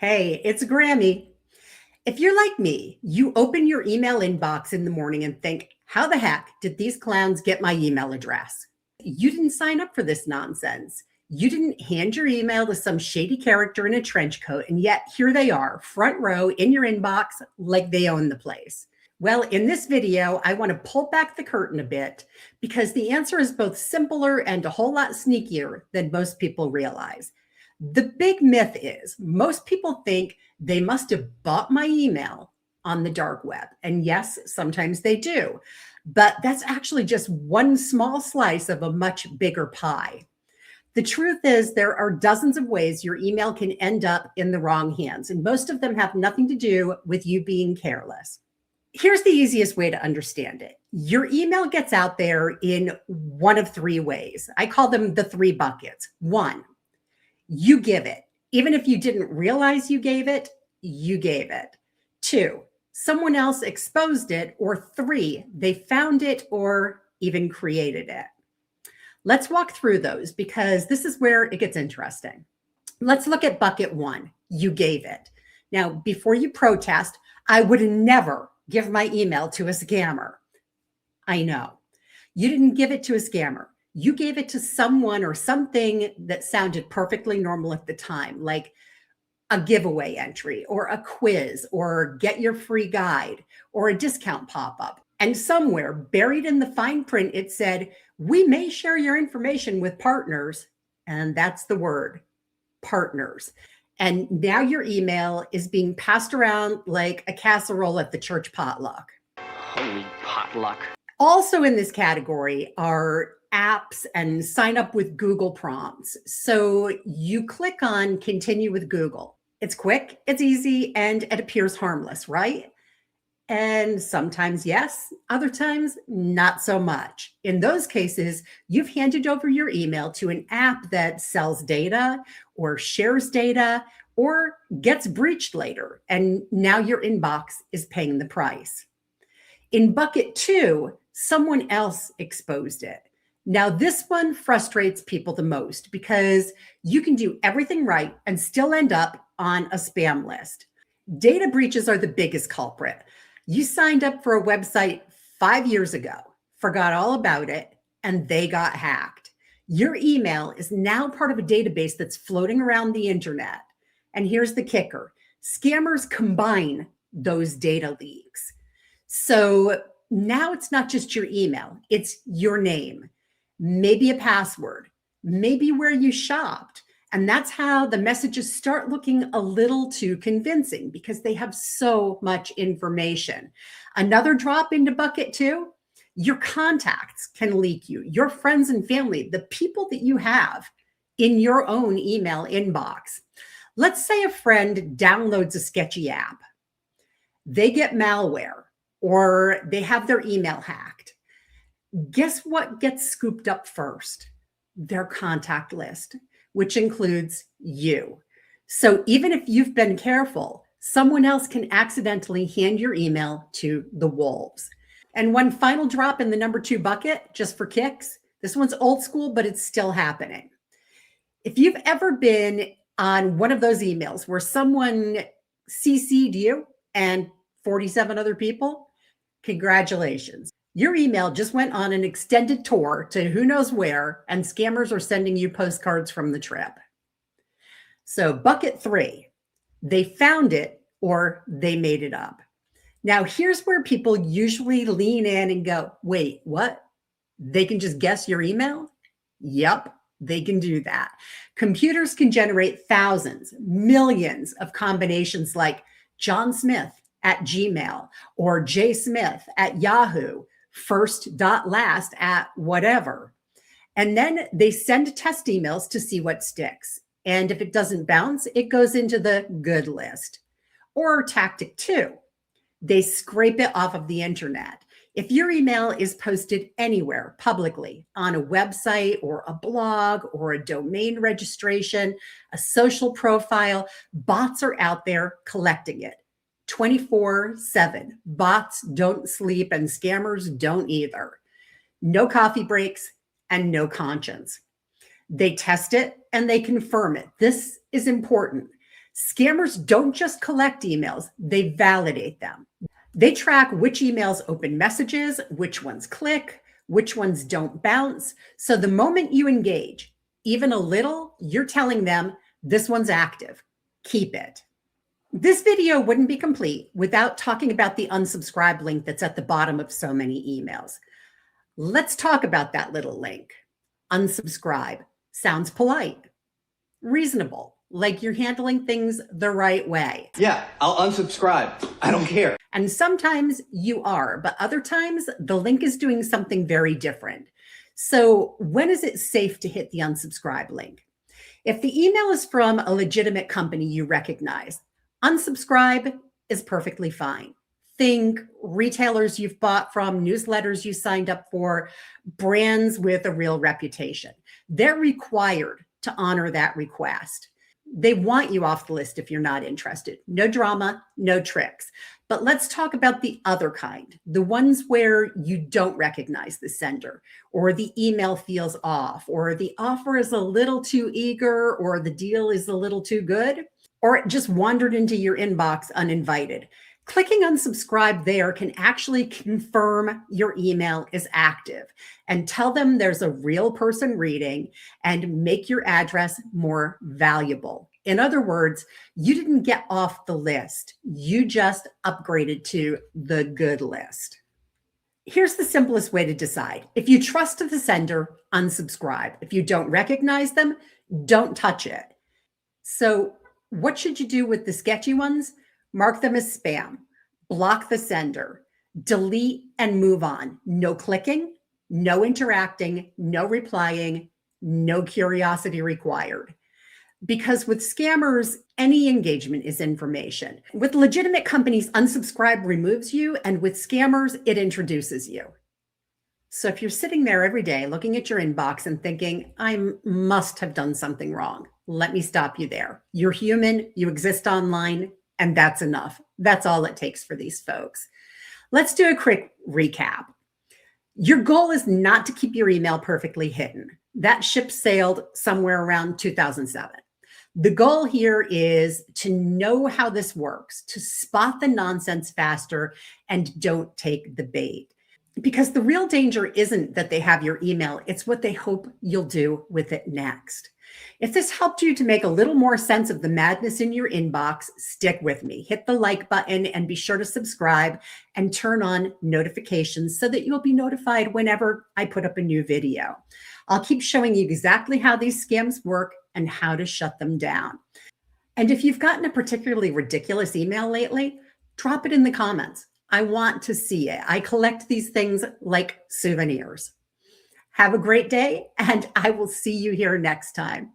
Hey, it's Grammy. If you're like me, you open your email inbox in the morning and think, how the heck did these clowns get my email address? You didn't sign up for this nonsense. You didn't hand your email to some shady character in a trench coat, and yet here they are, front row in your inbox, like they own the place. Well, in this video, I want to pull back the curtain a bit because the answer is both simpler and a whole lot sneakier than most people realize. The big myth is most people think they must have bought my email on the dark web. And yes, sometimes they do. But that's actually just one small slice of a much bigger pie. The truth is, there are dozens of ways your email can end up in the wrong hands, and most of them have nothing to do with you being careless. Here's the easiest way to understand it. Your email gets out there in one of three ways. I call them the three buckets. One, you give it. Even if you didn't realize you gave it, you gave it. Two, someone else exposed it. Or three, they found it or even created it. Let's walk through those because this is where it gets interesting. Let's look at bucket one. You gave it. Now, before you protest, I would never give my email to a scammer. I know. You didn't give it to a scammer. You gave it to someone or something that sounded perfectly normal at the time, like a giveaway entry or a quiz or get your free guide or a discount pop-up. And somewhere buried in the fine print, it said, we may share your information with partners. And that's the word, partners. And now your email is being passed around like a casserole at the church potluck. Holy potluck. Also in this category are apps and sign up with Google prompts. So you click on continue with Google. It's quick, it's easy, and it appears harmless, right? And sometimes yes, other times not so much. In those cases, you've handed over your email to an app that sells data or shares data or gets breached later. And now your inbox is paying the price. In bucket two, someone else exposed it. Now, this one frustrates people the most because you can do everything right and still end up on a spam list. Data breaches are the biggest culprit. You signed up for a website 5 years ago, forgot all about it, and they got hacked. Your email is now part of a database that's floating around the internet. And here's the kicker. Scammers combine those data leaks. So now it's not just your email, it's your name, maybe a password, maybe where you shopped. And that's how the messages start looking a little too convincing because they have so much information. Another drop into bucket two, your contacts can leak you, your friends and family, the people that you have in your own email inbox. Let's say a friend downloads a sketchy app. They get malware or they have their email hacked. Guess what gets scooped up first? Their contact list, which includes you. So even if you've been careful, someone else can accidentally hand your email to the wolves. And one final drop in the number two bucket, just for kicks. This one's old school, but it's still happening. If you've ever been on one of those emails where someone CC'd you and 47 other people, congratulations. Your email just went on an extended tour to who knows where, and scammers are sending you postcards from the trip. So bucket three, they found it or they made it up. Now, here's where people usually lean in and go, wait, what? They can just guess your email? Yep, they can do that. Computers can generate thousands, millions of combinations like John Smith at Gmail or J Smith at Yahoo, first.last at whatever. And then they send test emails to see what sticks. And if it doesn't bounce, it goes into the good list. Or tactic two, they scrape it off of the internet. If your email is posted anywhere publicly on a website or a blog or a domain registration, a social profile, bots are out there collecting it. 24/7. Bots don't sleep and scammers don't either. No coffee breaks and no conscience. They test it and they confirm it. This is important. Scammers don't just collect emails, they validate them. They track which emails open messages, which ones click, which ones don't bounce. So the moment you engage, even a little, you're telling them this one's active. Keep it. This video wouldn't be complete without talking about the unsubscribe link that's at the bottom of so many emails. Let's talk about that little link. Unsubscribe sounds polite, reasonable, like you're handling things the right way. Yeah, I'll unsubscribe. I don't care. And sometimes you are, but other times the link is doing something very different. So when is it safe to hit the unsubscribe link? If the email is from a legitimate company you recognize, unsubscribe is perfectly fine. Think retailers you've bought from, newsletters you signed up for, brands with a real reputation. They're required to honor that request. They want you off the list if you're not interested. No drama, no tricks. But let's talk about the other kind, the ones where you don't recognize the sender, or the email feels off, or the offer is a little too eager, or the deal is a little too good, or it just wandered into your inbox uninvited. Clicking unsubscribe there can actually confirm your email is active and tell them there's a real person reading and make your address more valuable. In other words, you didn't get off the list. You just upgraded to the good list. Here's the simplest way to decide. If you trust the sender, unsubscribe. If you don't recognize them, don't touch it. So what should you do with the sketchy ones? Mark them as spam, block the sender, delete and move on. No clicking, no interacting, no replying, no curiosity required. Because with scammers, any engagement is information. With legitimate companies, unsubscribe removes you, and with scammers, it introduces you. So if you're sitting there every day looking at your inbox and thinking, I must have done something wrong, let me stop you there. You're human, you exist online, and that's enough. That's all it takes for these folks. Let's do a quick recap. Your goal is not to keep your email perfectly hidden. That ship sailed somewhere around 2007. The goal here is to know how this works, to spot the nonsense faster and don't take the bait. Because the real danger isn't that they have your email, it's what they hope you'll do with it next. If this helped you to make a little more sense of the madness in your inbox, stick with me. Hit the like button and be sure to subscribe and turn on notifications so that you'll be notified whenever I put up a new video. I'll keep showing you exactly how these scams work and how to shut them down. And if you've gotten a particularly ridiculous email lately, drop it in the comments. I want to see it. I collect these things like souvenirs. Have a great day, and I will see you here next time.